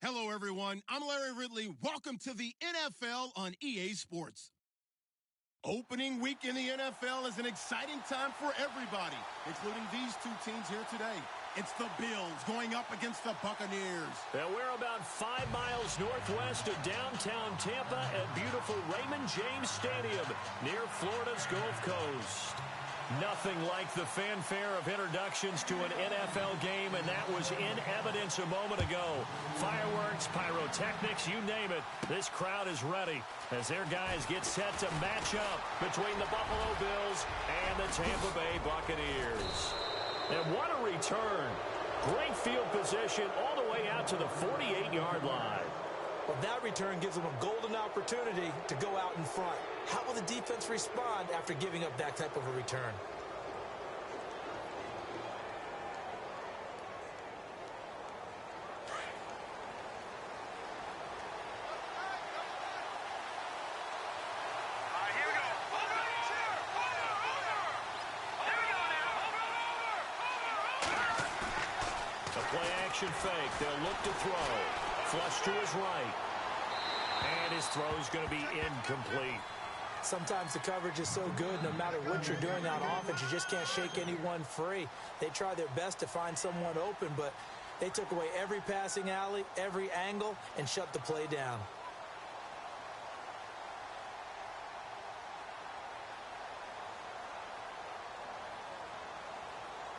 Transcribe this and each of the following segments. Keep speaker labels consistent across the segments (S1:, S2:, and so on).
S1: Hello, everyone. I'm Larry Ridley. Welcome to the NFL on EA Sports. Opening week in the NFL is an exciting time for everybody, including these two teams here today. It's the Bills going up against the Buccaneers.
S2: And we're about 5 miles northwest of downtown Tampa at beautiful Raymond James Stadium near Florida's Gulf Coast. Nothing like the fanfare of introductions to an NFL game, and that was in evidence a moment ago. Fireworks, pyrotechnics, you name it. This crowd is ready as their guys get set to match up between the Buffalo Bills and the Tampa Bay Buccaneers. And what a return. Great field position all the way out to the 48-yard line.
S3: Well, that return gives them a golden opportunity to go out in front. How will the defense respond after giving up that type of a return?
S2: Play-action fake. They'll look to throw. Flush to his right. And his throw is going to be incomplete.
S3: Sometimes the coverage is so good, no matter what you're doing on offense, you just can't shake anyone free. They try their best to find someone open, but they took away every passing alley, every angle, and shut the play down.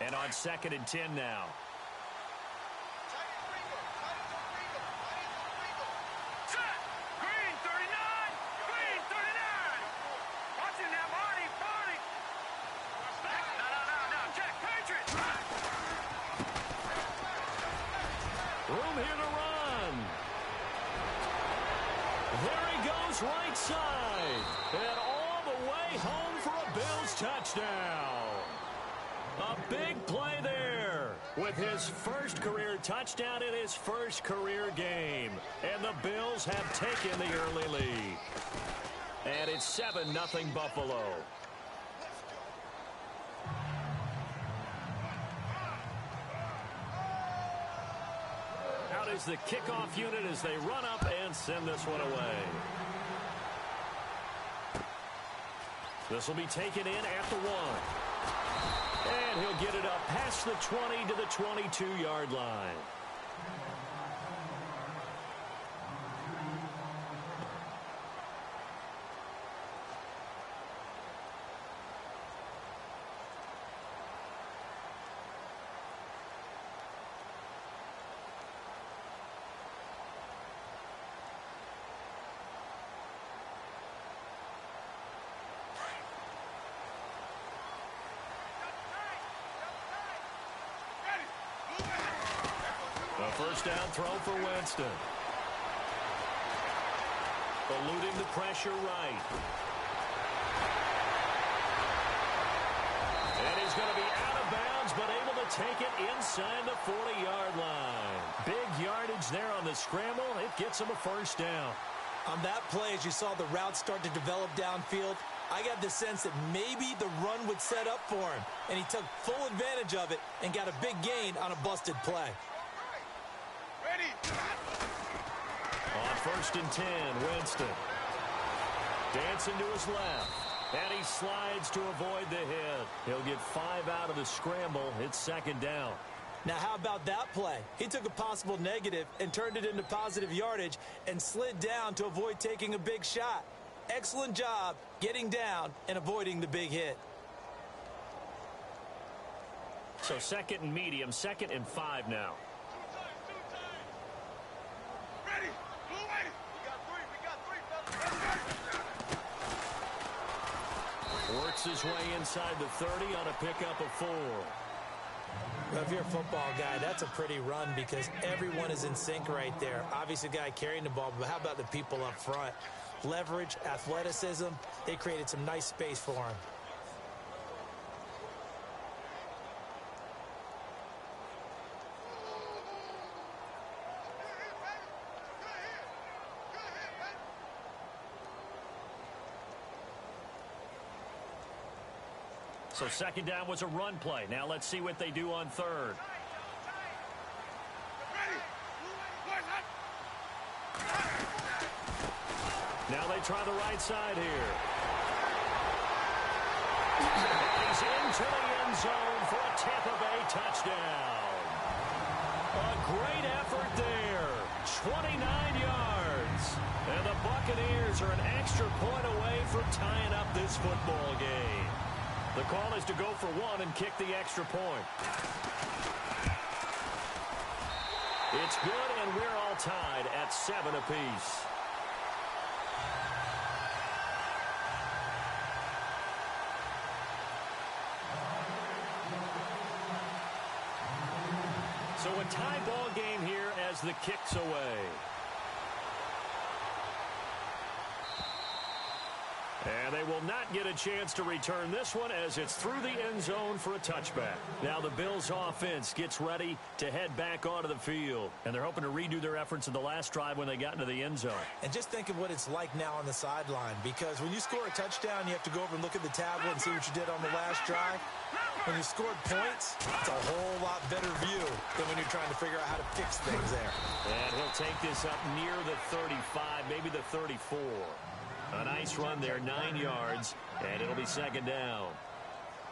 S2: And on 2nd and 10 now. Room here to run. There he goes right side. And all the way home for a Bills touchdown. A big play there with his first career touchdown in his first career game. And the Bills have taken the early lead. And it's 7-0 Buffalo. Out is the kickoff unit as they run up and send this one away. This will be taken in at the 1. And he'll get it up past the 20 to the 22-yard line. A first down throw for Winston. Eluding the pressure right. And he's going to be out of bounds, but able to take it inside the 40-yard line. Big yardage there on the scramble. It gets him a first down.
S3: On that play, as you saw the route start to develop downfield, I got the sense that maybe the run would set up for him. And he took full advantage of it and got a big gain on a busted play.
S2: On 1st and 10, Winston. Dancing to his left. And he slides to avoid the hit. He'll get 5 out of the scramble. It's 2nd down.
S3: Now, how about that play? He took a possible negative and turned it into positive yardage and slid down to avoid taking a big shot. Excellent job getting down and avoiding the big hit.
S2: So 2nd and medium, 2nd and 5 now. Works his way inside the 30 on a pickup of 4.
S3: Well, if you're a football guy, that's a pretty run because everyone is in sync right there. Obviously, the guy carrying the ball, but how about the people up front? Leverage, athleticism, they created some nice space for him.
S2: So 2nd down was a run play. Now let's see what they do on 3rd. Now they try the right side here. He's into the end zone for a Tampa Bay touchdown. A great effort there. 29 yards. And the Buccaneers are an extra point away from tying up this football game. The call is to go for one and kick the extra point. It's good, and we're all tied at 7 apiece. So a tie ball game here as the kick's away. And they will not get a chance to return this one as it's through the end zone for a touchback. Now the Bills offense gets ready to head back onto the field. And they're hoping to redo their efforts in the last drive when they got into the end zone.
S3: And just think of what it's like now on the sideline, because when you score a touchdown, you have to go over and look at the tablet and see what you did on the last drive. When you scored points, it's a whole lot better view than when you're trying to figure out how to fix things there.
S2: And he'll take this up near the 35, maybe the 34. A nice run there, 9 yards, and it'll be second down.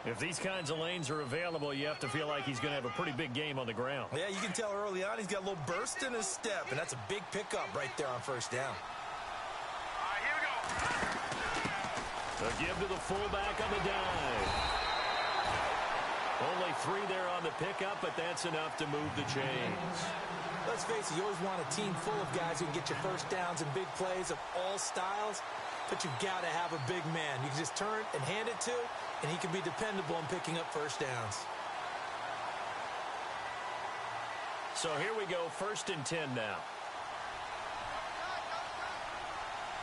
S2: If these kinds of lanes are available, you have to feel like he's going to have a pretty big game on the ground.
S3: Yeah, you can tell early on he's got a little burst in his step, and that's a big pickup right there on first down.
S4: All right, here we go.
S2: A give to the fullback on the dive. Only 3 there on the pickup, but that's enough to move the chains.
S3: Let's face it, you always want a team full of guys who can get you first downs and big plays of all styles, but you've got to have a big man you can just turn and hand it to, and he can be dependable in picking up first downs.
S2: So here we go, 1st and 10 now.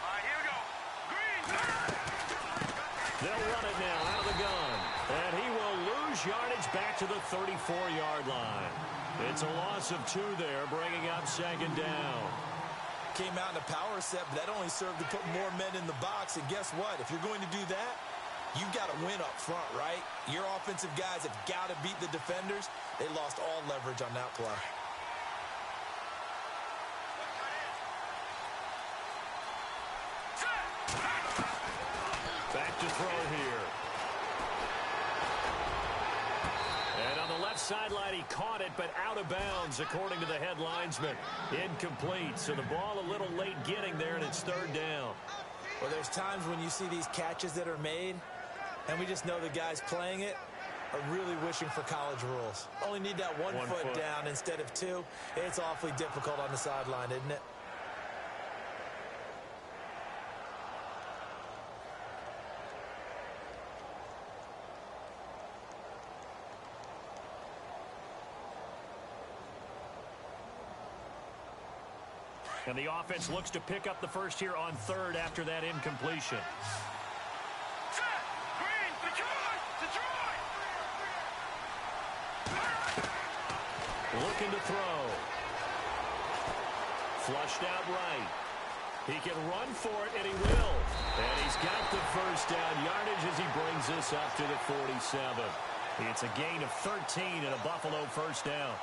S4: All right, here we go. Green.
S2: They'll run it now out of the gun, and he will lose yardage back to the 34-yard line. It's a loss of 2 there, bringing up second down.
S3: Came out in a power set, but that only served to put more men in the box. And guess what? If you're going to do that, you've got to win up front, right? Your offensive guys have got to beat the defenders. They lost all leverage on that play.
S2: Back to throw here. And on the left sideline, he caught it, but out of bounds, according to the head linesman. Incomplete, so the ball a little late getting there, and it's 3rd down.
S3: Well, there's times when you see these catches that are made, and we just know the guys playing it are really wishing for college rules. Only need that one foot down instead of 2. It's awfully difficult on the sideline, isn't it?
S2: And the offense looks to pick up the first here on 3rd after that incompletion.
S4: Set. Green. Detroit. Detroit.
S2: Looking to throw. Flushed out right. He can run for it, and he will. And he's got the first down yardage as he brings this up to the 47. It's a gain of 13 and a Buffalo first down.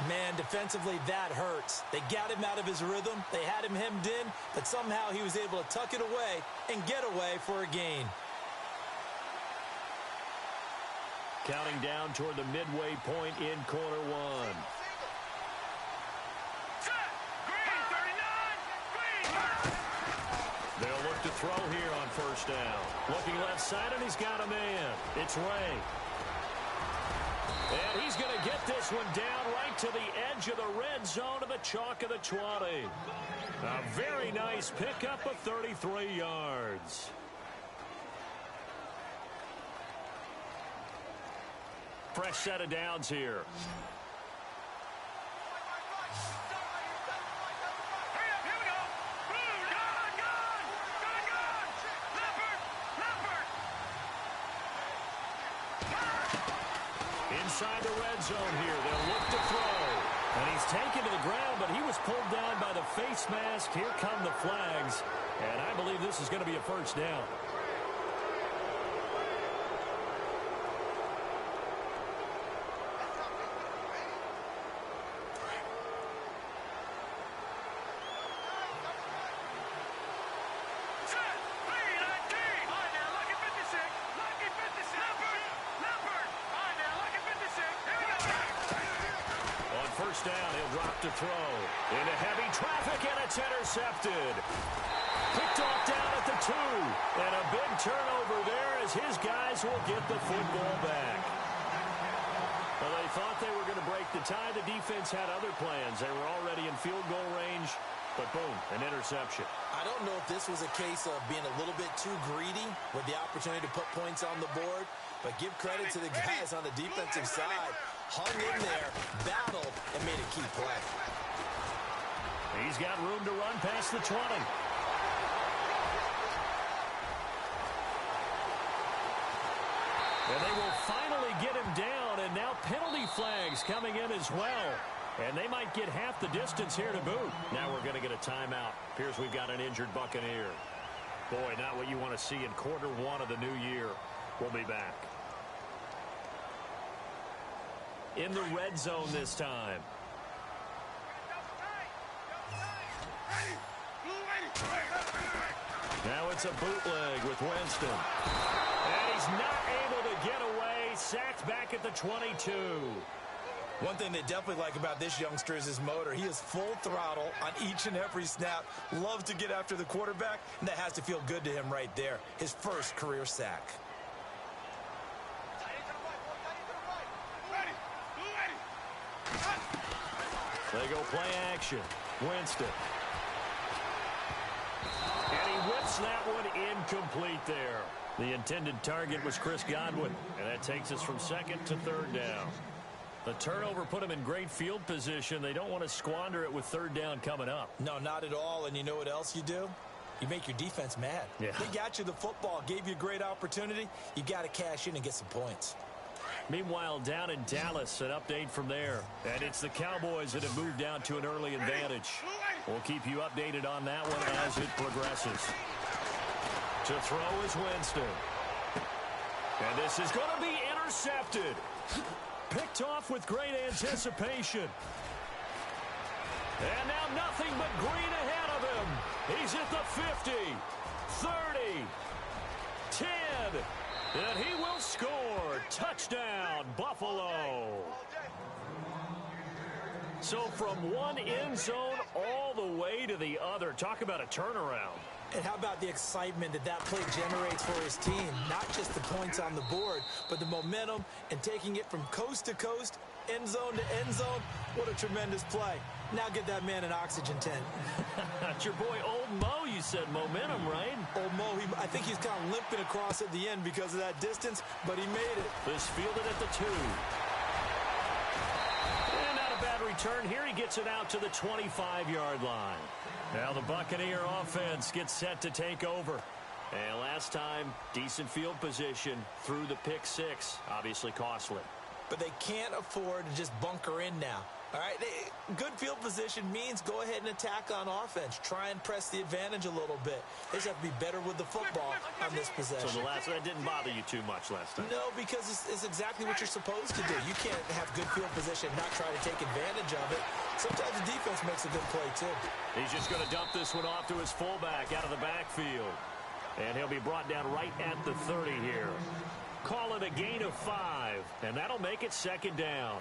S3: Man, defensively, that hurts. They got him out of his rhythm. They had him hemmed in, but somehow he was able to tuck it away and get away for a gain.
S2: Counting down toward the midway point in quarter 1.
S4: Set. Green. 39. Green.
S2: They'll look to throw here on first down. Looking left side, and he's got a man. It's Ray. And he's going to get this one down right to the edge of the red zone of the chalk of the 20. A very nice pickup of 33 yards. Fresh set of downs here. Inside the red zone here, they'll look to throw. And he's taken to the ground, but he was pulled down by the face mask. Here come the flags. And I believe this is going to be a first down. first down. He'll drop to throw. Into heavy traffic, and it's intercepted. Picked off down at the 2. And a big turnover there as his guys will get the football back. Well, they thought they were going to break the tie. The defense had other plans. They were already in field goal range, but boom, an interception.
S3: I don't know if this was a case of being a little bit too greedy with the opportunity to put points on the board, but give credit to the guys on the defensive side. Hung in there, battled, and made a key play.
S2: He's got room to run past the 20. And they will finally get him down, and now penalty flags coming in as well. And they might get half the distance here to boot. Now we're going to get a timeout. Appears we've got an injured Buccaneer. Boy, not what you want to see in quarter 1 of the new year. We'll be back. In the red zone this time. Now it's a bootleg with Winston. And he's not able to get away. Sacked back at the 22.
S3: One thing they definitely like about this youngster is his motor. He is full throttle on each and every snap. Loves to get after the quarterback, and that has to feel good to him right there. His first career sack.
S2: They go play action. Winston. And he whips that one incomplete there. The intended target was Chris Godwin, and that takes us from 2nd to 3rd down. The turnover put them in great field position. They don't want to squander it with 3rd down coming up.
S3: No, not at all. And you know what else you do? You make your defense mad.
S2: Yeah.
S3: They got you the football, gave you a great opportunity. You got to cash in and get some points.
S2: Meanwhile, down in Dallas, an update from there. And it's the Cowboys that have moved down to an early advantage. We'll keep you updated on that one as it progresses. To throw is Winston. And this is going to be intercepted. Picked off with great anticipation. And now nothing but green ahead of him. He's at the 50, 30, 10, and he will score. Touchdown, Buffalo. So from one end zone all the way to the other. Talk about a turnaround.
S3: And how about the excitement that play generates for his team? Not just the points on the board, but the momentum and taking it from coast to coast, end zone to end zone. What a tremendous play. Now get that man an oxygen tent.
S2: That's your boy Old Mo, you said. Momentum, right?
S3: Old Mo, I think he's kind of limping across at the end because of that distance, but he made it.
S2: This fielded at the 2. And not a bad return. Here he gets it out to the 25-yard line. Now the Buccaneer offense gets set to take over. And last time, decent field position through the pick 6. Obviously costly.
S3: But they can't afford to just bunker in now. All right, good field position means go ahead and attack on offense. Try and press the advantage a little bit. They just have to be better with the football on this possession.
S2: So that didn't bother you too much last time?
S3: No, because it's exactly what you're supposed to do. You can't have good field position and not try to take advantage of it. Sometimes the defense makes a good play, too.
S2: He's just going to dump this one off to his fullback out of the backfield. And he'll be brought down right at the 30 here. Call it a gain of 5, and that'll make it 2nd down.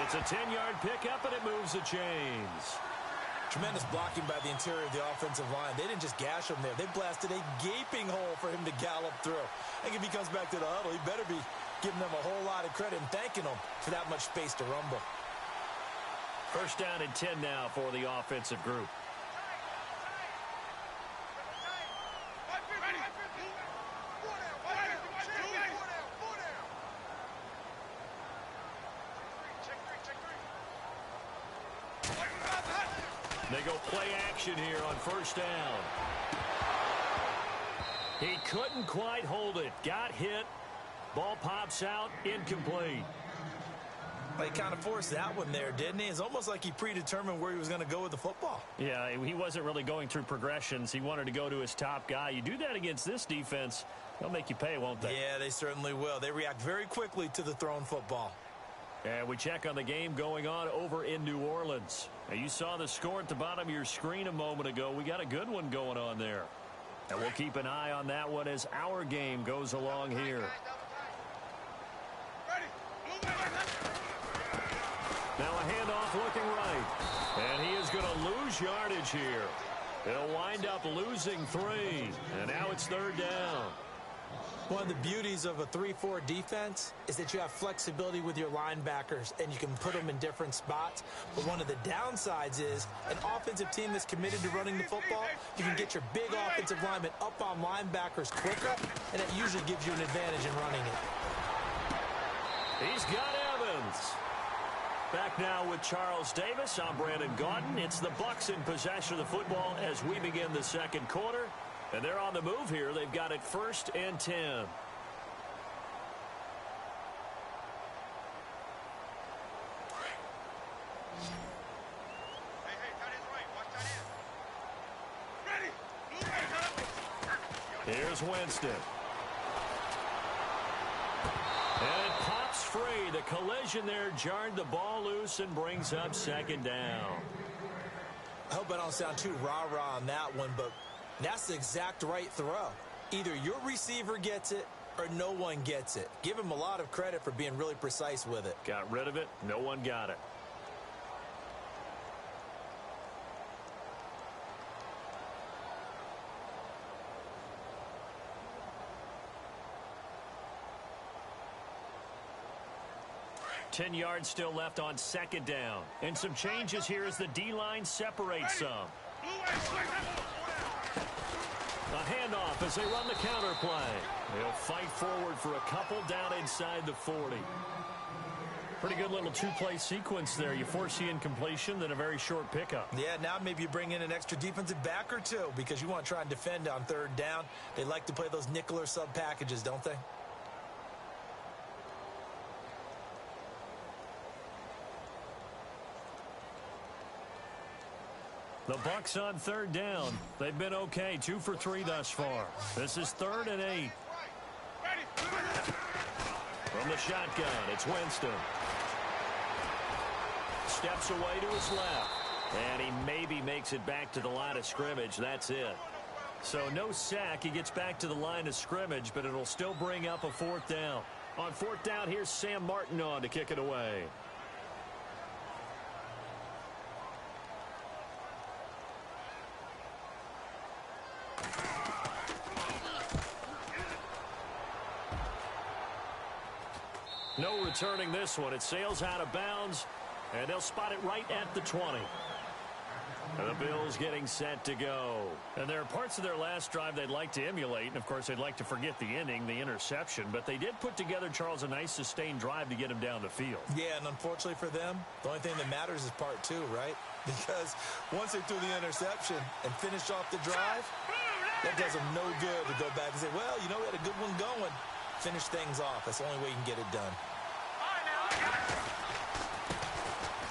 S2: It's a 10-yard pickup, and it moves the chains.
S3: Tremendous blocking by the interior of the offensive line. They didn't just gash him there. They blasted a gaping hole for him to gallop through. I think if he comes back to the huddle, he better be giving them a whole lot of credit and thanking them for that much space to rumble.
S2: First down and 10 now for the offensive group. They go play action here on first down. He couldn't quite hold it. Got hit, Ball pops out, incomplete.
S3: He kind of forced that one there, didn't he? It's almost like he predetermined where he was going to go with the football.
S2: Yeah, he wasn't really going through progressions. He wanted to go to his top guy. You do that against this defense, they'll make you pay, won't they?
S3: Yeah, they certainly will. They react very quickly to the thrown football.
S2: And we check on the game going on over in New Orleans. Now, you saw the score at the bottom of your screen a moment ago. We got a good one going on there. And we'll keep an eye on that one as our game goes along here. Now a handoff looking right. And he is going to lose yardage here. He'll wind up losing 3. And now it's 3rd down.
S3: One of the beauties of a 3-4 defense is that you have flexibility with your linebackers and you can put them in different spots. But one of the downsides is an offensive team that's committed to running the football, you can get your big offensive linemen up on linebackers quicker, and it usually gives you an advantage in running it.
S2: He's got Evans. Back now with Charles Davis. I'm Brandon Gaudin. It's the Bucs in possession of the football as we begin the second quarter. And they're on the move here. They've got it 1st and 10.
S4: Hey, tight end's right. Watch tight end. Ready.
S2: Here's Winston. And it pops free. The collision there jarred the ball loose and brings up 2nd down.
S3: I hope I don't sound too rah-rah on that one, but that's the exact right throw. Either your receiver gets it or no one gets it. Give him a lot of credit for being really precise with it.
S2: Got rid of it. No one got it. Ten yards still left on 2nd down. And some changes here as the D-line separates some. A handoff as they run the counter play. They'll fight forward for a couple down inside the 40. Pretty good little 2-play sequence there. You force the incompletion, then a very short pickup.
S3: Yeah, now maybe you bring in an extra defensive back or two because you want to try and defend on 3rd down. They like to play those nickel or sub packages, don't they?
S2: The Bucs on 3rd down. They've been okay. 2 for 3 thus far. This is 3rd and 8. From the shotgun, it's Winston. Steps away to his left. And he maybe makes it back to the line of scrimmage. That's it. So no sack. He gets back to the line of scrimmage, but it'll still bring up a 4th down. On 4th down, here's Sam Martin on to kick it away. No returning this one. It sails out of bounds, and they'll spot it right at the 20. And the Bills getting set to go. And there are parts of their last drive they'd like to emulate, and, of course, they'd like to forget the ending, the interception. But they did put together, Charles, a nice sustained drive to get him down the field.
S3: Yeah, and unfortunately for them, the only thing that matters is part 2, right? Because once they threw the interception and finished off the drive, that does them no good to go back and say, well, you know, we had a good one going. Finish things off. That's the only way you can get it done.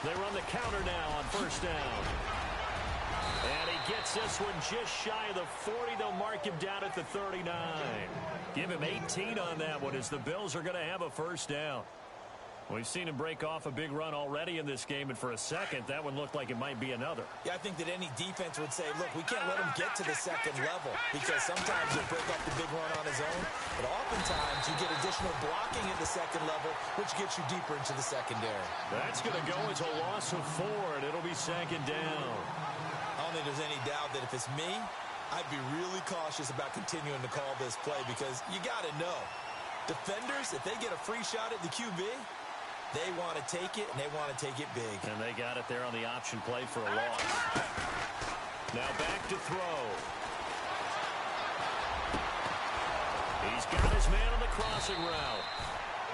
S2: They run the counter now on 1st down. And he gets this one just shy of the 40. They'll mark him down at the 39. Give him 18 on that one as the Bills are going to have a 1st down. We've seen him break off a big run already in this game, and for a second, that one looked like it might be another.
S3: Yeah, I think that any defense would say, look, we can't let him get to the 2nd level because sometimes he'll break off the big run on his own, but oftentimes you get additional blocking at the 2nd level, which gets you deeper into the secondary.
S2: That's going to go as a loss of 4, and it'll be 2nd down.
S3: I don't think there's any doubt that if it's me, I'd be really cautious about continuing to call this play because you got to know, defenders, if they get a free shot at the QB, they want to take it, and they want to take it big.
S2: And they got it there on the option play for a loss. Now back to throw. He's got his man on the crossing route.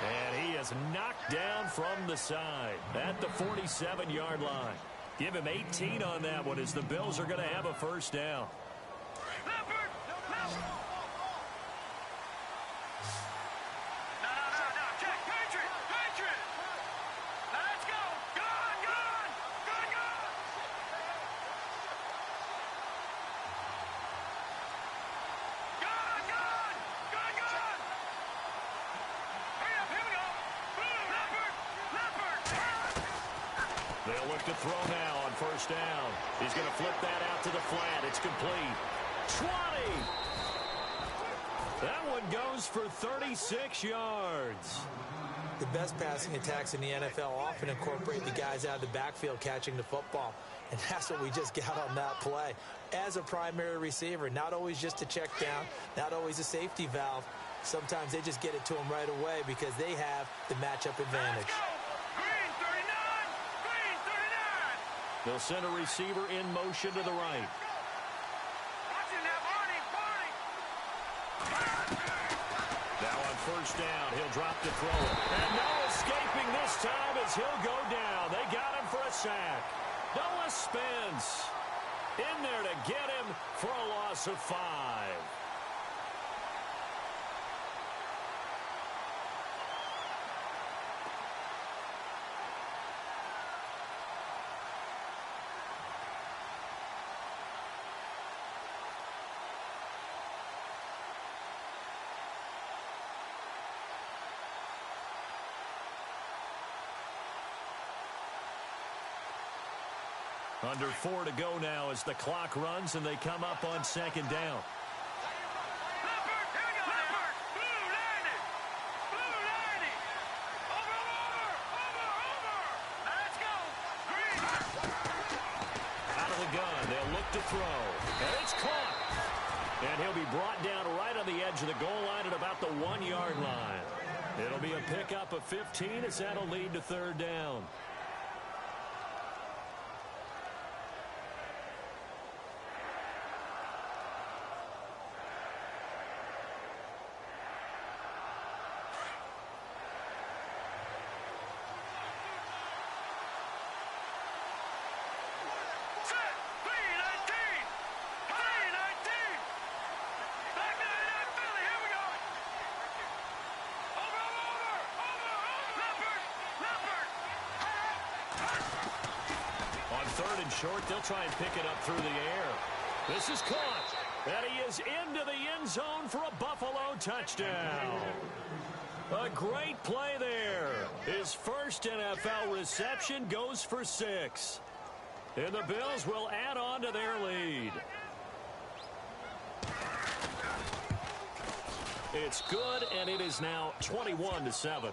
S2: And he is knocked down from the side at the 47-yard line. Give him 18 on that one as the Bills are going to have a 1st down. look to throw now on first down. He's going to flip that out to the flat. It's complete. 20! That one goes for 36 yards.
S3: The best passing attacks in the NFL often incorporate the guys out of the backfield catching the football. And that's what we just got on that play. As a primary receiver, not always just a check down, not always a safety valve. Sometimes they just get it to them right away because they have the matchup advantage.
S4: Green 39! Green 39!
S2: They'll send a receiver in motion to the right.
S4: Watch it now, Barney!
S2: Now on first down, he'll drop to throw it. And no escaping this time as he'll go down. They got him for a sack. Noah Spence in there to get him for a loss of 5. Under 4 to go now as the clock runs and they come up on second down.
S4: Leopard! Here we go! Leopard! Blue 90! Blue 90! Over! Now let's go! Green!
S2: Out of the gun, they'll look to throw. And it's caught. And he'll be brought down right on the edge of the goal line at about the 1-yard line. It'll be a pickup of 15 as that'll lead to third down. Third and short, they'll try and pick it up through the air. This is caught. And he is into the end zone for a Buffalo touchdown. A great play there. His first NFL reception goes for 6. And the Bills will add on to their lead. It's good, and it is now 21-7.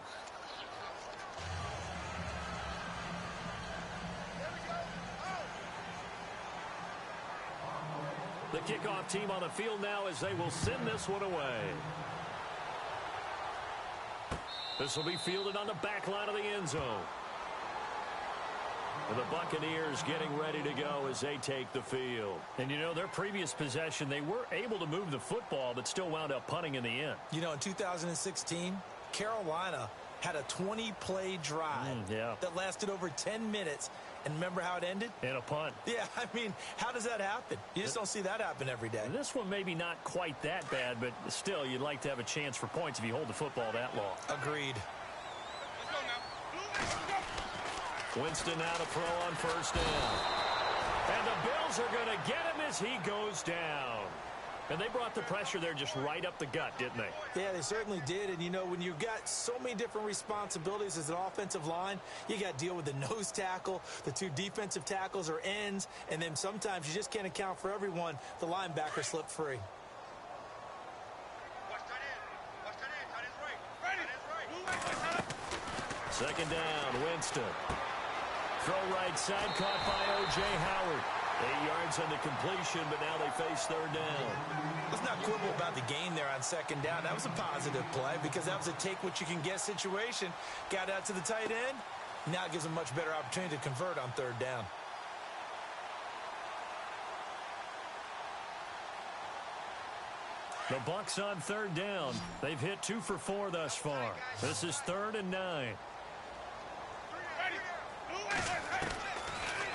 S2: The kickoff team on the field now as they will send this one away. This will be fielded on the back line of the end zone. And the Buccaneers getting ready to go as they take the field. And, you know, their previous possession, they were able to move the football but still wound up punting in the end.
S3: You know, in 2016, Carolina had a 20-play drive that lasted over 10 minutes. And remember how it ended?
S2: In a punt.
S3: Yeah, I mean, how does that happen? You just don't see that happen every day.
S2: This one maybe not quite that bad, but still, you'd like to have a chance for points if you hold the football that long.
S3: Agreed.
S2: Winston now to throw on first down. And the Bills are going to get him as he goes down. And they brought the pressure there just right up the gut, didn't they?
S3: Yeah, they certainly did. And, you know, when you've got so many different responsibilities as an offensive line, you got to deal with the nose tackle, the 2 defensive tackles or ends, and then sometimes you just can't account for everyone. The linebacker slipped free.
S2: Second down, Winston. Throw right side, caught by O.J. Howard. 8 yards on the completion, but now they face third down.
S3: Let's not quibble about the gain there on second down. That was a positive play because that was a take-what-you-can-get situation. Got out to the tight end. Now it gives them a much better opportunity to convert on third down.
S2: The Bucs on third down. They've hit 2 for 4 thus far. This is 3rd and 9.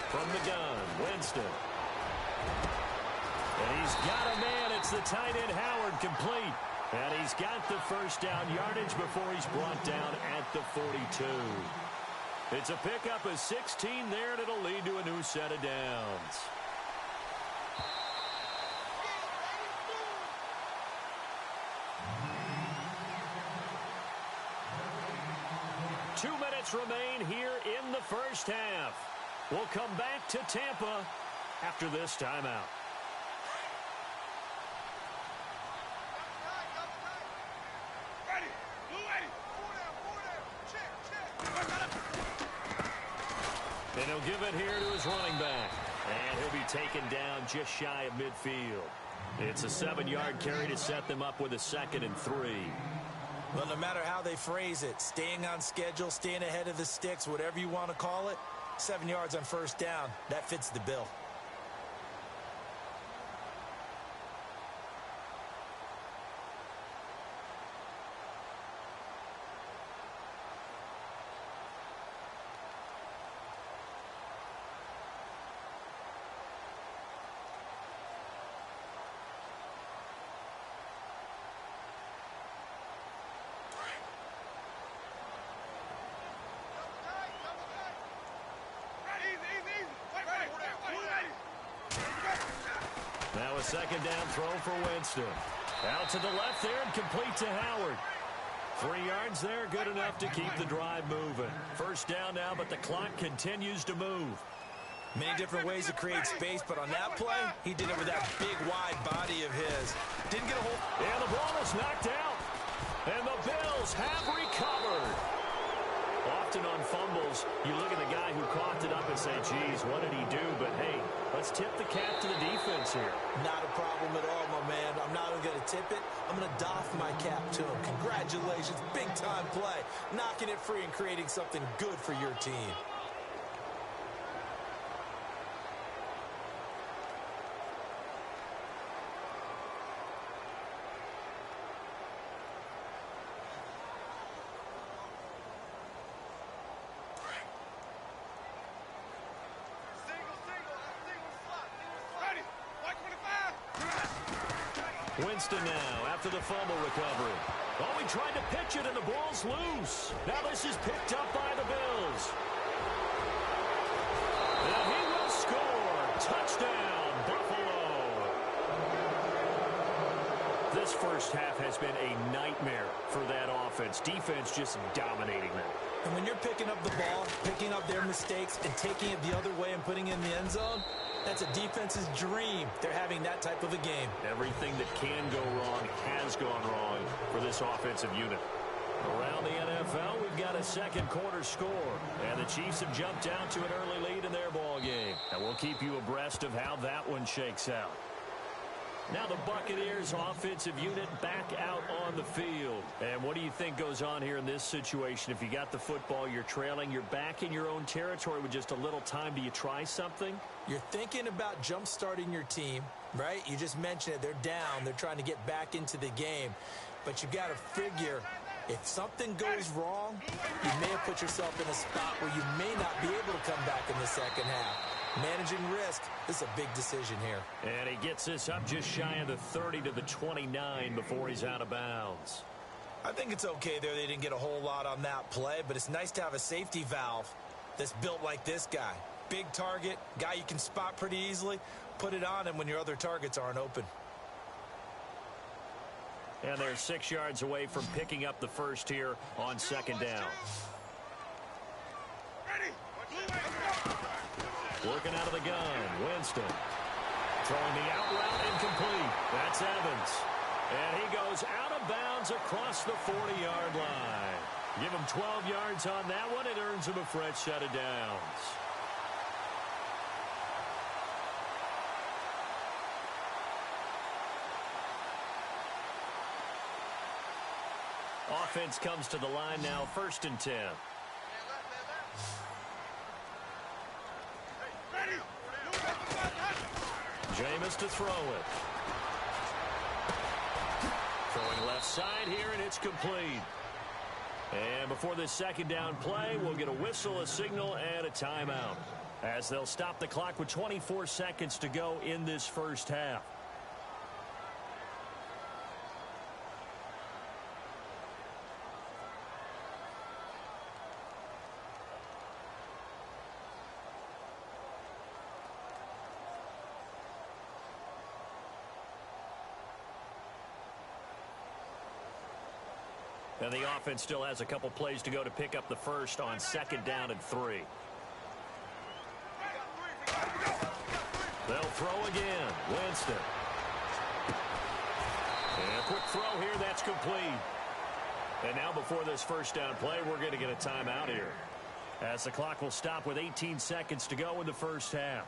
S2: From the gun, Winston. And he's got a man. It's the tight end, Howard, complete. And he's got the first down yardage before he's brought down at the 42. It's a pickup of 16 there, and it'll lead to a new set of downs. Two minutes remain here in the first half. We'll come back to Tampa after this timeout. And he'll give it here to his running back. And he'll be taken down just shy of midfield. It's a 7-yard carry to set them up with a 2nd and 3.
S3: Well, no matter how they phrase it, staying on schedule, staying ahead of the sticks, whatever you want to call it, 7 yards on first down, that fits the bill.
S2: Now a 2nd down throw for Winston. Out to the left there and complete to Howard. 3 yards there, good enough to keep the drive moving. First down now, but the clock continues to move.
S3: Many different ways to create space, but on that play, he did it with that big, wide body of his. Didn't get a hold.
S2: And the ball is knocked out. And the Bills have recovered. Often on fumbles, you look at the guy who coughed it up and say, geez, what did he do? But, hey, let's tip the cap to the defense here.
S3: Not a problem at all, my man. I'm not even going to tip it. I'm going to doff my cap to him. Congratulations. Big-time play. Knocking it free and creating something good for your team.
S2: Winston now after the fumble recovery. Oh, he tried to pitch it and the ball's loose. Now this is picked up by the Bills. And he will score. Touchdown, Buffalo. This first half has been a nightmare for that offense. Defense just dominating them.
S3: And when you're picking up the ball, picking up their mistakes, and taking it the other way and putting it in the end zone, that's a defense's dream. They're having that type of a game.
S2: Everything that can go wrong has gone wrong for this offensive unit. Around the NFL, we've got a second quarter score. And the Chiefs have jumped out to an early lead in their ball game. And we'll keep you abreast of how that one shakes out. Now the Buccaneers offensive unit back out on the field. And what do you think goes on here in this situation? If you got the football, you're trailing, you're back in your own territory with just a little time. Do you try something?
S3: You're thinking about jump-starting your team, right? You just mentioned it. They're down. They're trying to get back into the game. But you got to figure, if something goes wrong, you may have put yourself in a spot where you may not be able to come back in the second half. Managing risk, this is a big decision here.
S2: And he gets this up just shy of the 30 to the 29 before he's out of bounds.
S3: I think it's okay there. They didn't get a whole lot on that play, but it's nice to have a safety valve that's built like this guy. Big target, guy you can spot pretty easily. Put it on him when your other targets aren't open.
S2: And they're 6 yards away from picking up the first here on second down. Working out of the gun, Winston. Throwing the out route incomplete. That's Evans. And he goes out of bounds across the 40-yard line. Give him 12 yards on that one. It earns him a fresh set of downs. Offense comes to the line now, 1st and 10. Jameis to throw it. Throwing left side here, and it's complete. And before this second down play, we'll get a whistle, a signal, and a timeout, as they'll stop the clock with 24 seconds to go in this first half. And the offense still has a couple plays to go to pick up the first on 2nd down and 3. throw again. Winston. And a quick throw here. That's complete. And now before this first down play, we're going to get a timeout here, as the clock will stop with 18 seconds to go in the first half.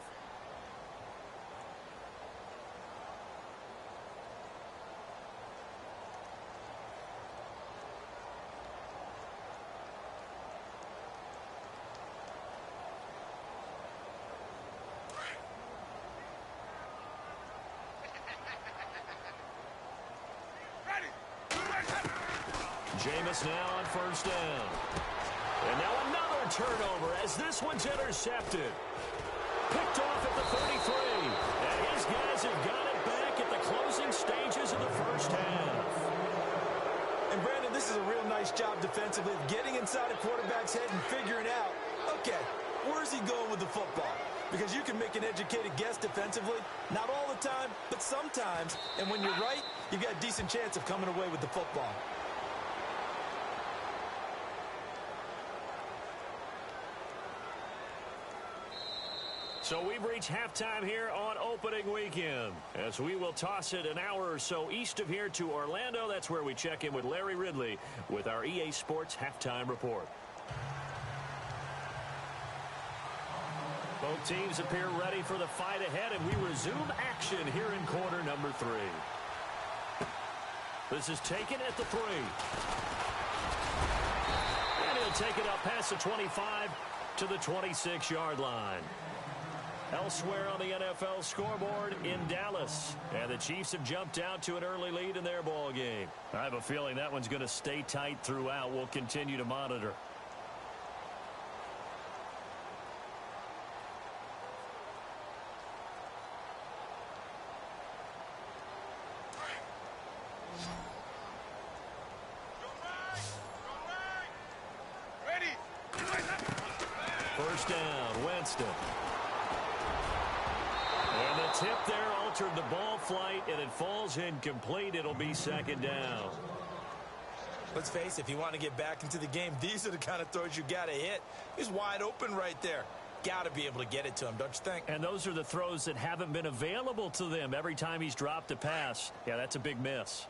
S2: Jameis now on first down. And now another turnover as this one's intercepted. Picked off at the 33. And his guys have got it back at the closing stages of the first half.
S3: And Brandon, this is a real nice job defensively of getting inside a quarterback's head and figuring out, okay, where's he going with the football? Because you can make an educated guess defensively, not all the time, but sometimes. And when you're right, you've got a decent chance of coming away with the football.
S2: So we've reached halftime here on opening weekend, as we will toss it an hour or so east of here to Orlando. That's where we check in with Larry Ridley with our EA Sports Halftime Report. Both teams appear ready for the fight ahead, and we resume action here in quarter number 3. This is taken at the 3. And he'll take it up past the 25 to the 26-yard line. Elsewhere on the NFL scoreboard in Dallas, and the Chiefs have jumped out to an early lead in their ball game. I have a feeling that one's going to stay tight throughout. We'll continue to monitor. First down, Winston. And the tip there altered the ball flight, and it falls incomplete. It'll be second down.
S3: Let's face it, if you want to get back into the game, these are the kind of throws you got to hit. He's wide open right there. Got to be able to get it to him, don't you think?
S2: And those are the throws that haven't been available to them every time he's dropped a pass. Yeah, that's a big miss.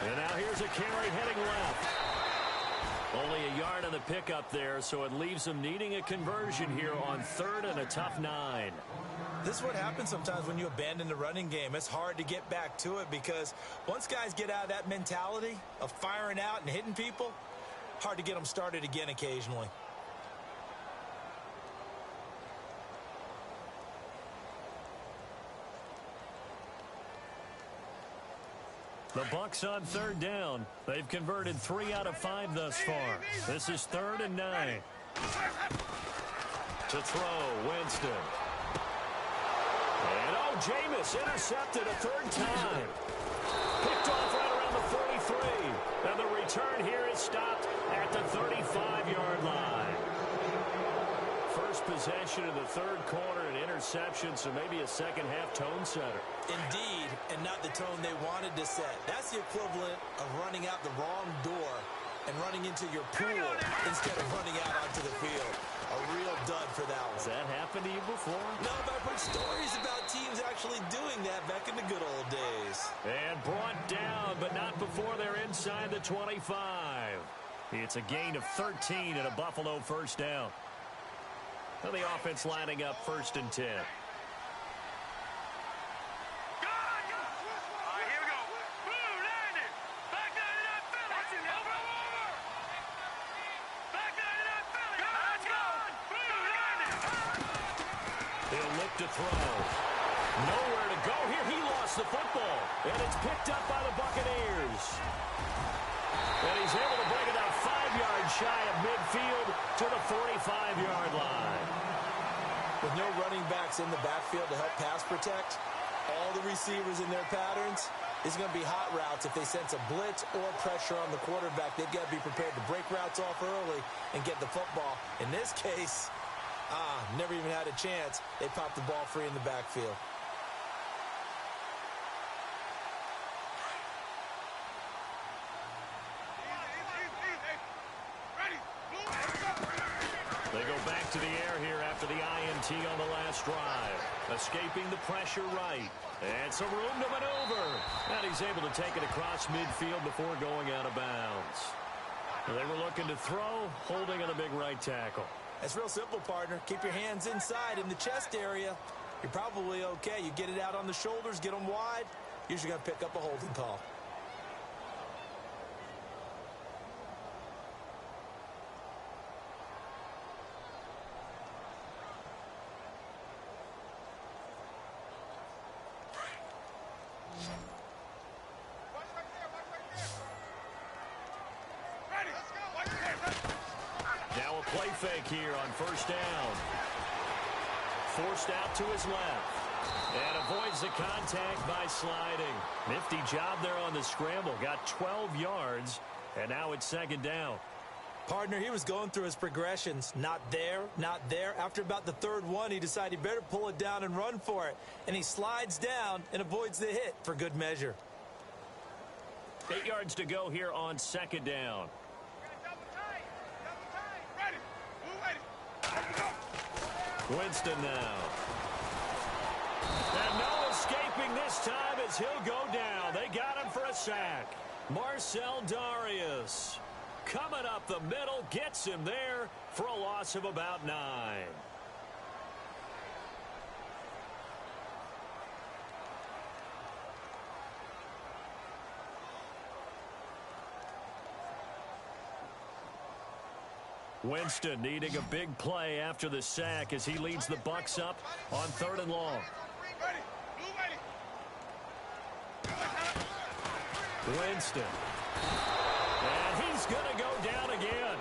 S2: And now here's a carry heading left. Only a yard on the pickup there, so it leaves them needing a conversion here on third and a tough 9.
S3: This is what happens sometimes when you abandon the running game. It's hard to get back to it because once guys get out of that mentality of firing out and hitting people, hard to get them started again occasionally.
S2: The Bucs on third down. They've converted 3 out of 5 thus far. This is third and 9. To throw, Winston. And Jameis intercepted a third time. Picked off right around the 43. And the return here is stopped at the 35-yard line. First possession of the third quarter, an interception, so maybe a second-half tone setter.
S3: Indeed, and not the tone they wanted to set. That's the equivalent of running out the wrong door and running into your pool instead of running out onto the field. A real dud for that one.
S2: Has that happened to you before?
S3: No, but I've heard stories about teams actually doing that back in the good old days.
S2: And brought down, but not before they're inside the 25. It's a gain of 13 and a Buffalo first down. And the offense lining up first and 10. To throw. Nowhere to go here. He lost the football. And it's picked up by the Buccaneers. And he's able to bring it out 5 yards shy of midfield to the 45-yard line.
S3: With no running backs in the backfield to help pass protect, all the receivers in their patterns, it's going to be hot routes. If they sense a blitz or pressure on the quarterback, they've got to be prepared to break routes off early and get the football. In this case, never even had a chance. They popped the ball free in the backfield.
S2: back to the air here after the INT on the last drive. Escaping the pressure right. And some room to maneuver. And he's able to take it across midfield before going out of bounds. They were looking to throw, holding on a big right tackle.
S3: It's real simple, partner. Keep your hands inside in the chest area. You're probably okay. You get it out on the shoulders, get them wide. Usually going to pick up a holding call.
S2: Now a play fake here on first down. Forced out to his left. And avoids the contact by sliding. Nifty job there on the scramble. Got 12 yards, and now it's second down.
S3: Partner, he was going through his progressions. Not there, not there. After about the third one, he decided he better pull it down and run for it. And he slides down and avoids the hit for good measure.
S2: 8 yards to go here on second down. Winston now. And no escaping this time as he'll go down. They got him for a sack. Marcel Darius coming up the middle, gets him there for a loss of about 9. Winston needing a big play after the sack as he leads the Bucs up on 3rd and long. Winston. And he's going to go down again.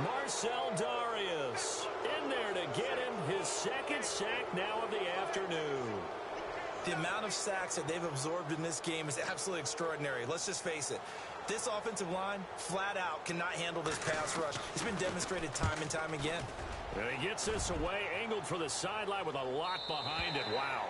S2: Marcel Darius in there to get him his second sack now of the afternoon.
S3: The amount of sacks that they've absorbed in this game is absolutely extraordinary. Let's just face it. This offensive line, flat out, cannot handle this pass rush. It's been demonstrated time and time again.
S2: And he gets this away, angled for the sideline with a lot behind it. Wow.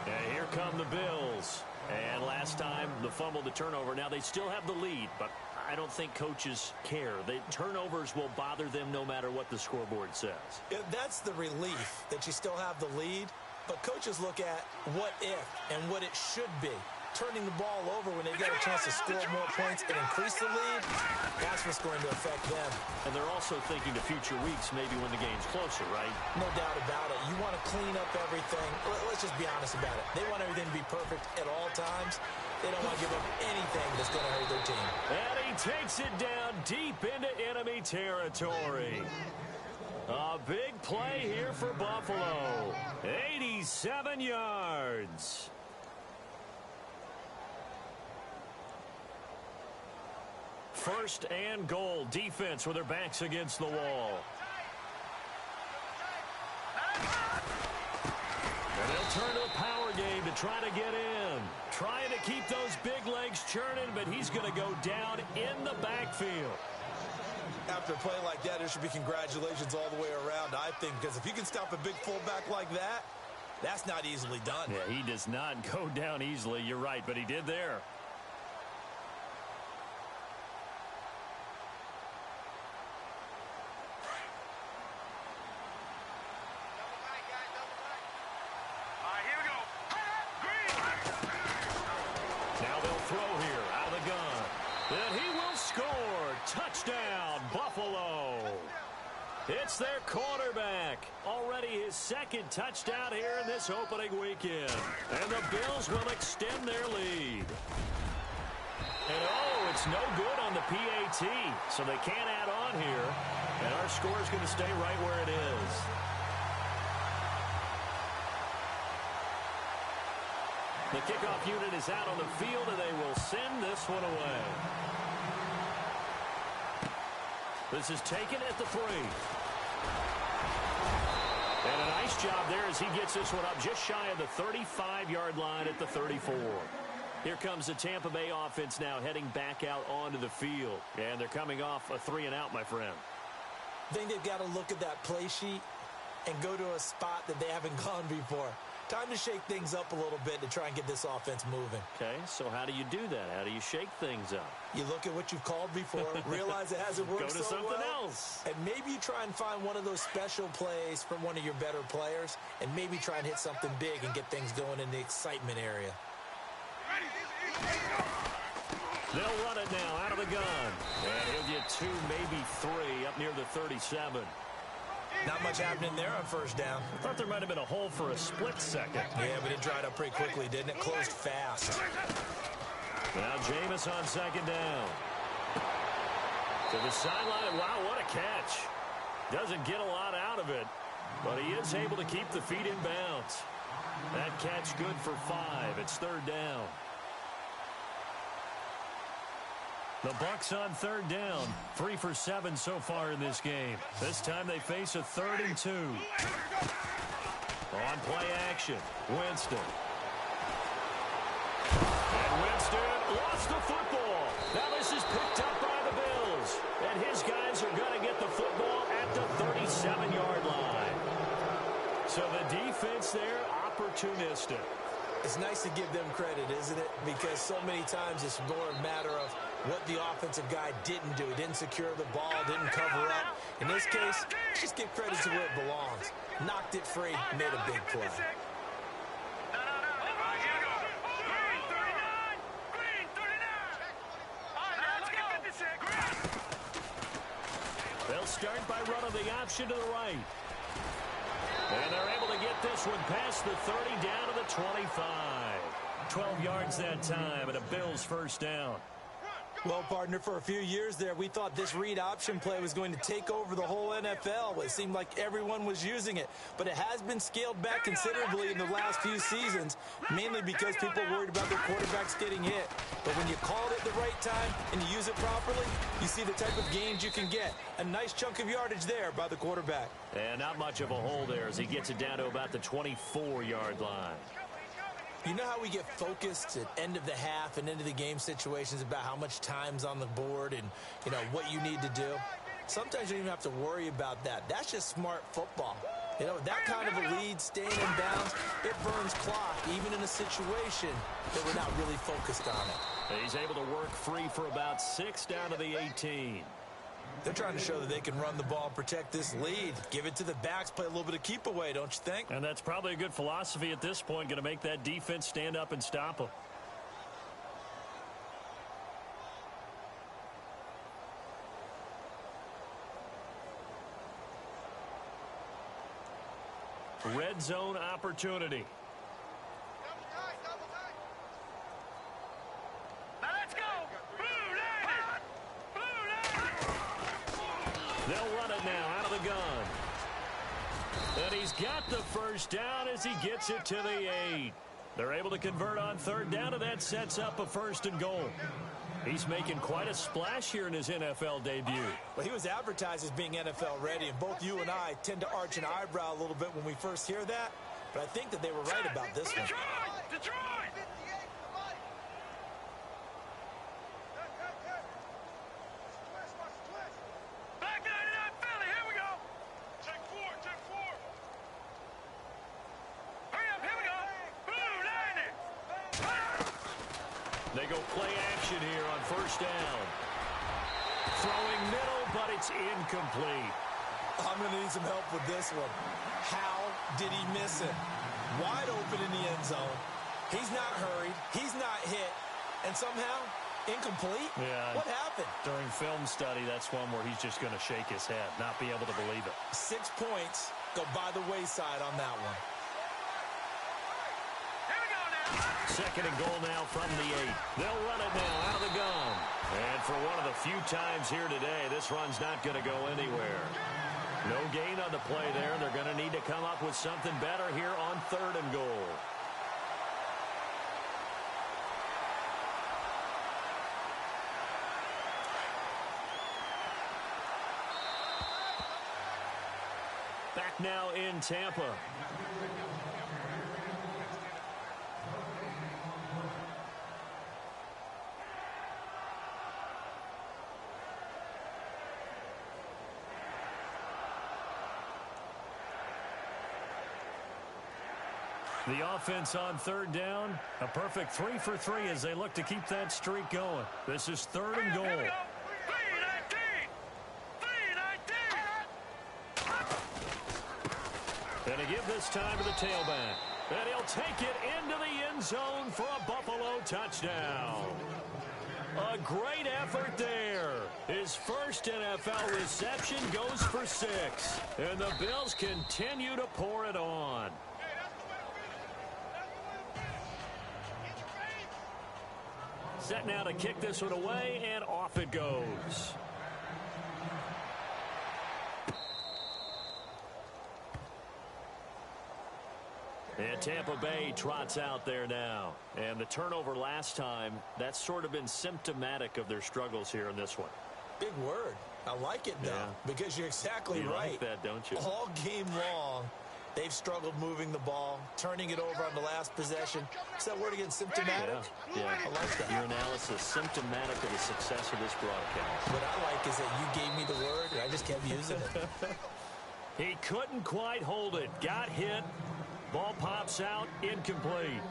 S2: And here come the Bills. And last time, the fumble, the turnover. Now, they still have the lead, but I don't think coaches care. The turnovers will bother them no matter what the scoreboard says.
S3: Yeah, that's the relief that you still have the lead. But coaches look at what if and what it should be. Turning the ball over when they get a chance to score more points and increase the lead, that's what's going to affect them.
S2: And they're also thinking to future weeks, maybe when the game's closer, right?
S3: No doubt about it. You want to clean up everything. Let's just be honest about it. They want everything to be perfect at all times. They don't want to give up anything that's going to hurt their team.
S2: And he takes it down deep into enemy territory. A big play here for Buffalo. 87 yards. First and goal. Defense with their backs against the wall. And they'll turn to a power game to try to get in. Trying to keep those big legs churning, but he's going to go down in the backfield.
S3: After a play like that, there should be congratulations all the way around, I think, because if you can stop a big fullback like that, that's not easily done.
S2: Yeah, he does not go down easily. You're right, but he did there. It's their quarterback. Already his second touchdown here in this opening weekend. And the Bills will extend their lead. And oh, it's no good on the PAT. So they can't add on here. And our score is going to stay right where it is. The kickoff unit is out on the field, and they will send this one away. This is taken at the 3. And a nice job there as he gets this one up just shy of the 35-yard line at the 34. Here comes the Tampa Bay offense now heading back out onto the field. And they're coming off a 3-and-out, my friend.
S3: I think they've got to look at that play sheet and go to a spot that they haven't gone before. Time to shake things up a little bit to try and get this offense moving.
S2: Okay, so how do you do that? How do you shake things up?
S3: You look at what you've called before, realize it hasn't worked
S2: Go to
S3: so
S2: something
S3: well,
S2: else.
S3: and maybe you try and find one of those special plays from one of your better players, and maybe try and hit something big and get things going in the excitement area.
S2: They'll run it now out of the gun. And he'll get 2, maybe 3 up near the 37.
S3: Not much happening there on first down.
S2: I thought there might have been a hole for a split second.
S3: Yeah, but it dried up pretty quickly, didn't it? Closed fast.
S2: Now Jameis on second down. To the sideline. Wow, what a catch. Doesn't get a lot out of it, but he is able to keep the feet in bounds. That catch good for 5. It's third down. The Bucs on third down. 3 for 7 so far in this game. This time they face a 3rd and 2. On play action, Winston. And Winston lost the football. Now this is picked up by the Bills. And his guys are going to get the football at the 37-yard line. So the defense there, opportunistic.
S3: It's nice to give them credit, isn't it? Because so many times it's more a matter of what the offensive guy didn't do. He didn't secure the ball, didn't cover up. In this case, just give credit to where it belongs. Knocked it free, made a big play.
S2: They'll start by running the option to the right. And they're able to get this one past the 30 down to the 25. 12 yards that time and a Bills first down.
S3: Well, partner, for a few years there, we thought this read option play was going to take over the whole NFL. It seemed like everyone was using it. But it has been scaled back considerably in the last few seasons, mainly because people worried about their quarterbacks getting hit. But when you call it at the right time and you use it properly, you see the type of gains you can get. A nice chunk of yardage there by the quarterback.
S2: And not much of a hole there as he gets it down to about the 24-yard line.
S3: You know how we get focused at end of the half and into the game situations about how much time's on the board and, you know, what you need to do? Sometimes you don't even have to worry about that. That's just smart football. You know, that kind of a lead, staying in bounds, it burns clock, even in a situation that we're not really focused on it.
S2: He's able to work free for about 6 down to the 18.
S3: They're trying to show that they can run the ball and protect this lead. Give it to the backs, play a little bit of keep away, don't you think?
S2: And that's probably a good philosophy at this point, going to make that defense stand up and stop them. Red zone opportunity. They'll run it now out of the gun. And he's got the first down as he gets it to the 8. They're able to convert on third down, and that sets up a 1st and goal. He's making quite a splash here in his NFL debut.
S3: Well, he was advertised as being NFL ready, and both you and I tend to arch an eyebrow a little bit when we first hear that. But I think that they were right about this one.
S4: Detroit!
S2: They go play action here on first down. Throwing middle, but it's incomplete.
S3: I'm going to need some help with this one. How did he miss it? Wide open in the end zone. He's not hurried. He's not hit. And somehow, incomplete?
S2: Yeah.
S3: What happened?
S2: During film study, that's one where he's just going to shake his head, not be able to believe it.
S3: 6 points go by the wayside on that one.
S2: 2nd and goal now from the 8. They'll run it now out of the gun. And for one of the few times here today, this run's not going to go anywhere. No gain on the play there. They're going to need to come up with something better here on 3rd and goal. Back now in Tampa. The offense on third down, a perfect 3 for 3 as they look to keep that streak going. This is third and goal.
S4: 3-19.
S2: And to give this time to the tailback. And he'll take it into the end zone for a Buffalo touchdown. A great effort there. His first NFL reception goes for 6. And the Bills continue to pour it on. Set now to kick this one away, and off it goes. And Tampa Bay trots out there now. And the turnover last time, that's sort of been symptomatic of their struggles here in this one.
S3: Big word. I like it, though, because you're exactly right.
S2: You like that, don't you?
S3: All game long, they've struggled moving the ball, turning it over on the last possession. Is that word again, symptomatic?
S2: Yeah.
S3: I like that.
S2: Your analysis, symptomatic of the success of this broadcast.
S3: What I like is that you gave me the word, and I just kept using it.
S2: He couldn't quite hold it. Got hit. Ball pops out, incomplete.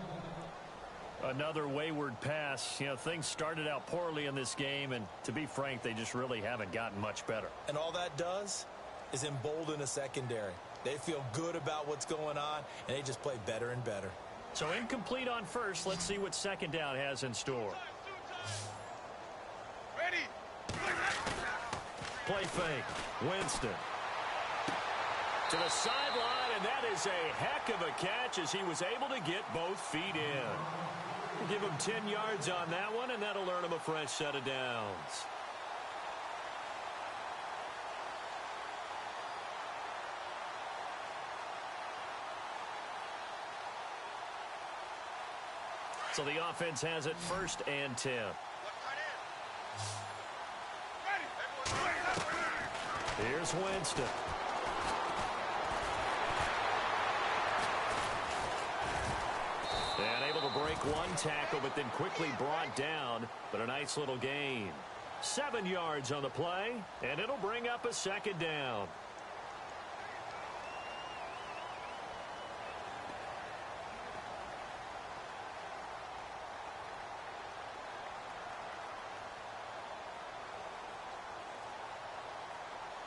S2: Another wayward pass. You know, things started out poorly in this game, and to be frank, they just really haven't gotten much better.
S3: And all that does is embolden a secondary. They feel good about what's going on, and they just play better and better.
S2: So incomplete on first. Let's see what second down has in store.
S4: Ready.
S2: Play fake. Winston. To the sideline, and that is a heck of a catch as he was able to get both feet in. We'll give him 10 yards on that one, and that'll earn him a fresh set of downs. So the offense has it 1st and 10. Here's Winston. And able to break one tackle, but then quickly brought down. But a nice little gain. 7 yards on the play, and it'll bring up a second down.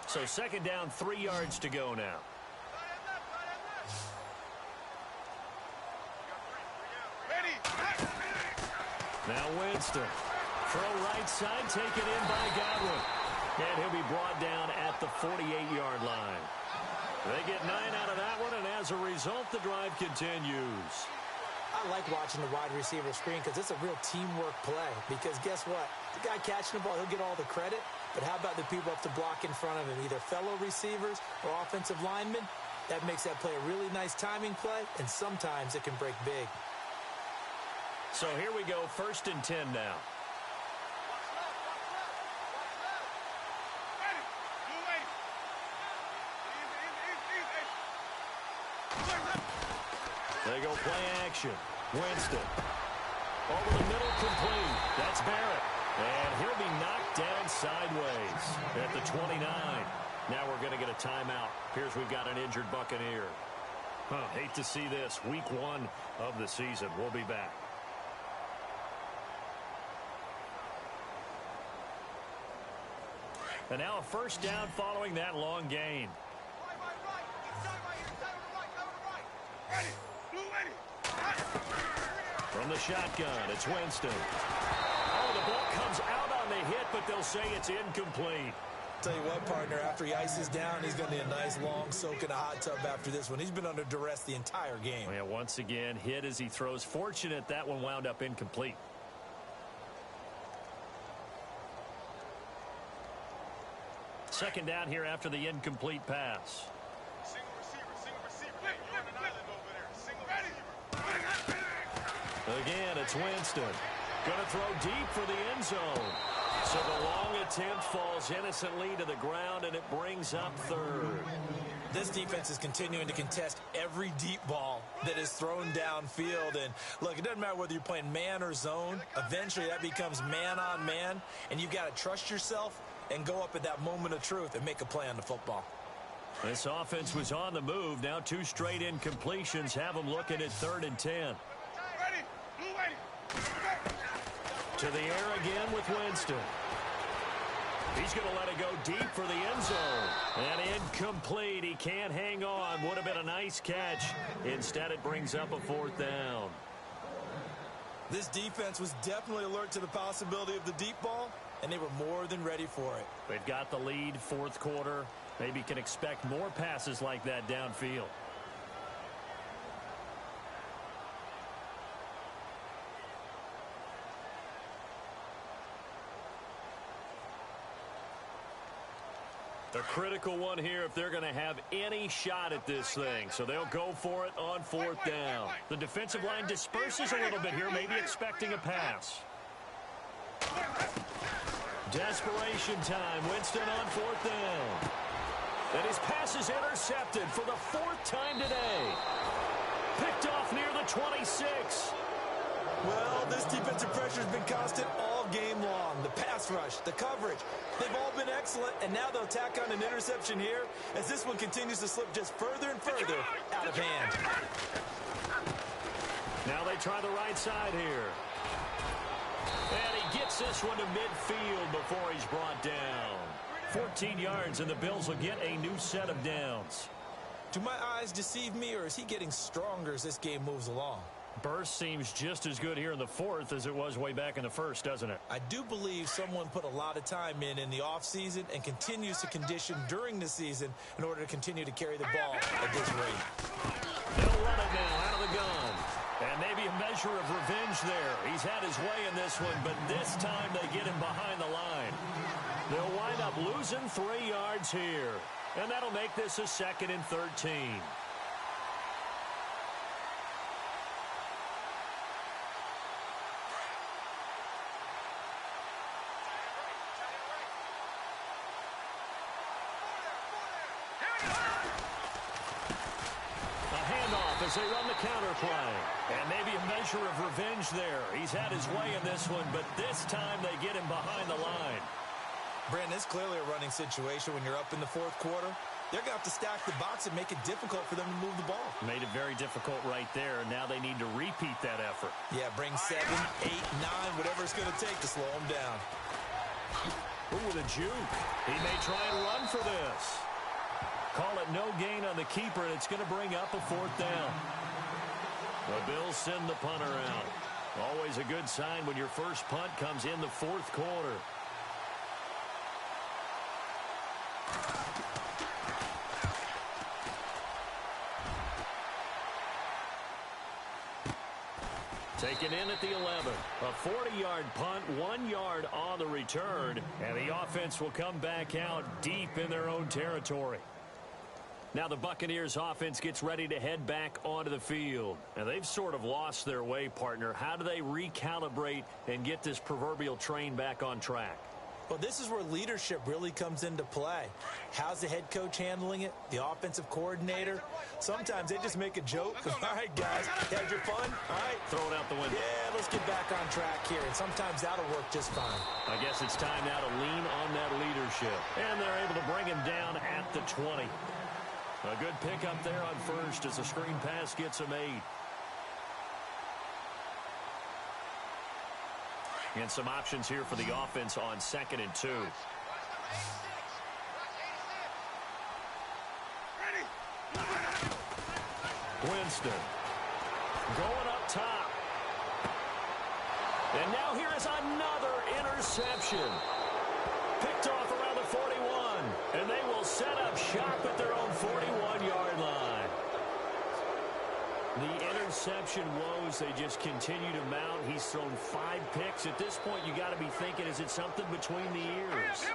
S2: So second down, 3 yards to go now. Now Winston. Throw right side, taken in by Godwin. And he'll be brought down at the 48-yard line. They get 9 out of that one, and as a result, the drive continues.
S3: I like watching the wide receiver screen because it's a real teamwork play. Because guess what? The guy catching the ball, he'll get all the credit. But how about the people up to block in front of him, either fellow receivers or offensive linemen? That makes that play a really nice timing play, and sometimes it can break big.
S2: So here we go, 1st and 10 now. They go play action. Winston. Over the middle, complete. That's Barrett. And he'll be knocked down sideways at the 29. Now we're going to get a timeout. Here's we've got an injured Buccaneer. Hate to see this. Week 1 of the season. We'll be back. And now a first down following that long gain. From the shotgun, it's Winston. Oh, the ball comes out on the hit, but they'll say it's incomplete.
S3: Tell you what, partner, after he ices down, he's going to need a nice long soak in a hot tub after this one. He's been under duress the entire game.
S2: Yeah, once again, hit as he throws. Fortunate that one wound up incomplete. Second down here after the incomplete pass.
S4: Single receiver. You're on an island over there. Single receiver.
S2: Again, it's Winston. Going to throw deep for the end zone. So the long attempt falls innocently to the ground, and it brings up 3rd.
S3: This defense is continuing to contest every deep ball that is thrown downfield. And, look, it doesn't matter whether you're playing man or zone. Eventually, that becomes man on man, and you've got to trust yourself and go up at that moment of truth and make a play on the football.
S2: This offense was on the move. Now 2 straight incompletions have them looking at 3rd and 10. To the air again with Winston. He's going to let it go deep for the end zone. And incomplete. He can't hang on. Would have been a nice catch. Instead, it brings up a 4th down.
S3: This defense was definitely alert to the possibility of the deep ball, and they were more than ready for it.
S2: They've got the lead, 4th quarter. Maybe can expect more passes like that downfield. A critical one here if they're going to have any shot at this thing. So they'll go for it on 4th down. The defensive line disperses a little bit here, maybe expecting a pass. Desperation time. Winston on 4th down. And his pass is intercepted for the 4th time today. Picked off near the 26.
S3: Well, this defensive pressure has been constant all game long. The pass rush, the coverage, they've all been excellent, and now they'll tack on an interception here as this one continues to slip just further and further out of hand.
S2: Now they try the right side here. And he gets this one to midfield before he's brought down. 14 yards, and the Bills will get a new set of downs.
S3: Do my eyes deceive me, or is he getting stronger as this game moves along?
S2: Burst seems just as good here in the 4th as it was way back in the 1st, doesn't it?
S3: I do believe someone put a lot of time in the offseason and continues to condition during the season in order to continue to carry the ball at this rate.
S2: They'll run it now out of the gun. And maybe a measure of revenge there. He's had his way in this one, but this time they get him behind the line. They'll wind up losing 3 yards here. And that'll make this a 2nd and 13. As they run the counter play. And maybe a measure of revenge there. He's had his way in this one, but this time they get him behind the line.
S3: Brandon, it's clearly a running situation when you're up in the 4th quarter. They're going to have to stack the box and make it difficult for them to move the ball.
S2: Made it very difficult right there, and now they need to repeat that effort.
S3: Yeah, bring 7, 8, 9, whatever it's going to take to slow them down.
S2: Ooh, with a juke. He may try and run for this. Call it no gain on the keeper, and it's going to bring up a 4th down. The Bills send the punter out. Always a good sign when your first punt comes in the 4th quarter. Taken in at the 11. A 40-yard punt, 1 yard on the return, and the offense will come back out deep in their own territory. Now the Buccaneers offense gets ready to head back onto the field. And they've sort of lost their way, partner. How do they recalibrate and get this proverbial train back on track?
S3: Well, this is where leadership really comes into play. How's the head coach handling it? The offensive coordinator? Sometimes they just make a joke. All right, guys, had your fun? All right.
S2: Throw it out the window.
S3: Yeah, let's get back on track here. And sometimes that'll work just fine.
S2: I guess it's time now to lean on that leadership. And they're able to bring him down at the 20. A good pickup there on first as the screen pass gets him 8. And some options here for the offense on 2nd and 2. Winston going up top. And now here is another interception. Picked off around the 41. And they will set up shop at their own 41-yard line. The interception woes, they just continue to mount. He's thrown 5 picks. At this point, you got to be thinking, is it something between the ears?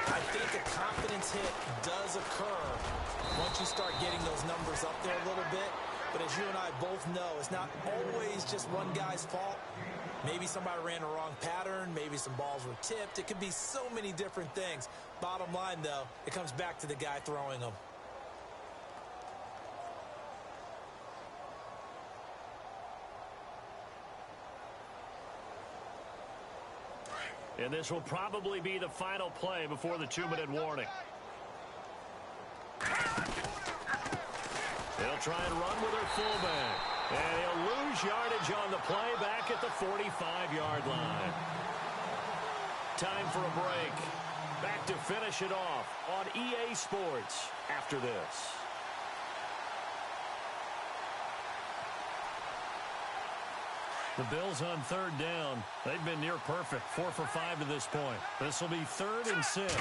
S3: I think a confidence hit does occur once you start getting those numbers up there a little bit. But as you and I both know, it's not always just one guy's fault. Maybe somebody ran a wrong pattern. Maybe some balls were tipped. It could be so many different things. Bottom line, though, it comes back to the guy throwing them.
S2: And this will probably be the final play before the 2-minute warning. try and run with her fullback. And he'll lose yardage on the play back at the 45-yard line. Time for a break. Back to finish it off on EA Sports after this. The Bills on third down. They've been near perfect. 4 for 5 to this point. This will be 3rd and 6.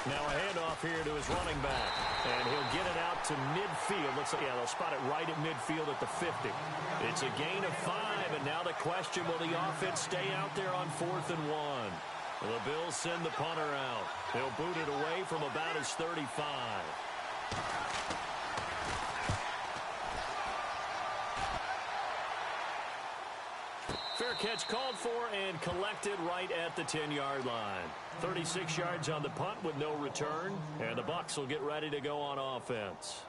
S2: Now a handoff here to his running back. And he'll get it out to midfield. Looks like, yeah, they'll spot it right at midfield at the 50. It's a gain of 5, and now the question, will the offense stay out there on 4th and 1? The Bills send the punter out. They'll boot it away from about his 35. Fair catch called for and collected right at the 10-yard line. 36 yards on the punt with no return, and the Bucs will get ready to go on offense.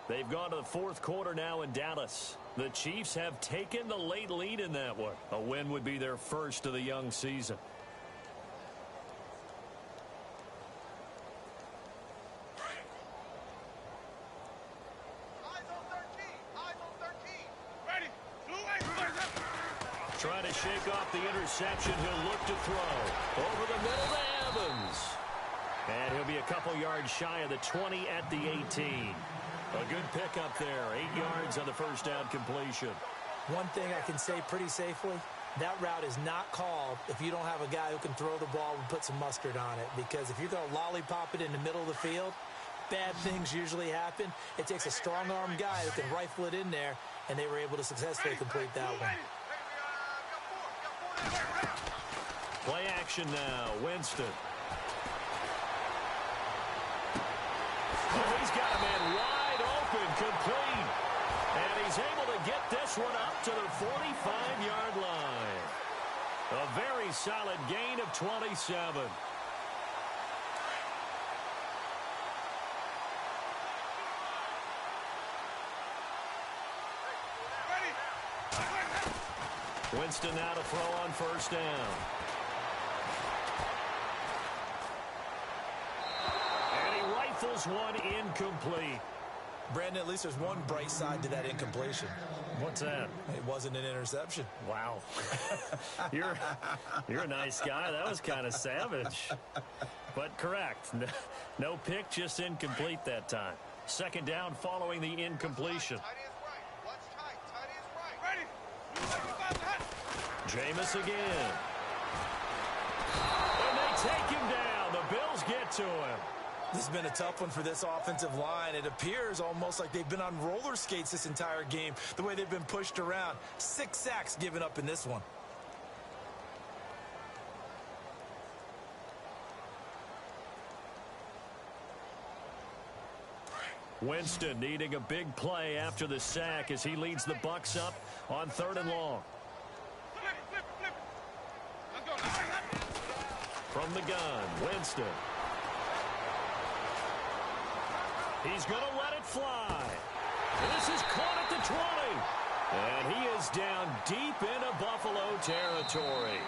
S2: They've gone to the 4th quarter now in Dallas. The Chiefs have taken the late lead in that one. A win would be their first of the young season. Trying to shake off the interception. He'll look to throw. Over the middle to Evans. And he'll be a couple yards shy of the 20 at the 18. A good pickup there. 8 yards on the first down completion.
S3: One thing I can say pretty safely, that route is not called if you don't have a guy who can throw the ball and put some mustard on it. Because if you're going to lollipop it in the middle of the field, bad things usually happen. It takes a strong-arm guy who can rifle it in there, and they were able to successfully complete that one.
S2: Play action now. Winston. Oh, he's got a man wide open, complete. And he's able to get this one up to the 45-yard line. A very solid gain of 27. Winston now to throw on first down. And he rifles one incomplete.
S3: Brandon, at least there's one bright side to that incompletion.
S2: What's that?
S3: It wasn't an interception.
S2: Wow. You're a nice guy. That was kind of savage. But correct. No pick, just incomplete that time. 2nd down following the incompletion. Jameis again. And they take him down. The Bills get to him.
S3: This has been a tough one for this offensive line. It appears almost like they've been on roller skates this entire game, the way they've been pushed around. 6 sacks given up in this one.
S2: Winston needing a big play after the sack as he leads the Bucs up on 3rd and long. From the gun, Winston. He's going to let it fly. This is caught at the 20. And he is down deep into Buffalo territory.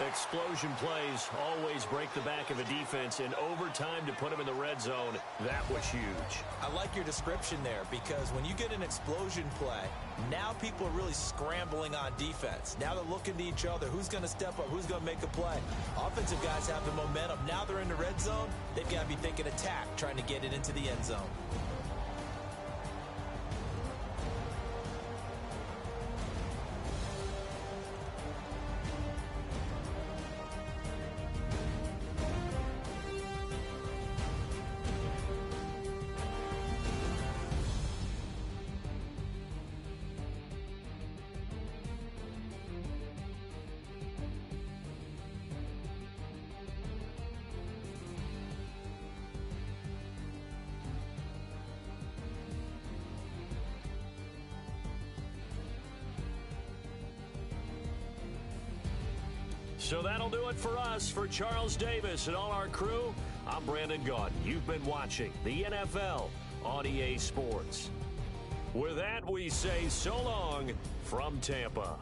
S2: Explosion plays always break the back of a defense, in overtime to put him in the red zone, that was huge.
S3: I like your description there, because when you get an explosion play, now people are really scrambling on defense. Now they're looking to each other. Who's going to step up? Who's going to make a play? Offensive guys have the momentum. Now they're in the red zone. They've got to be thinking attack, trying to get it into the end zone.
S2: So that'll do it for us. For Charles Davis and all our crew, I'm Brandon Gaudin. You've been watching the NFL on EA Sports. With that, we say so long from Tampa.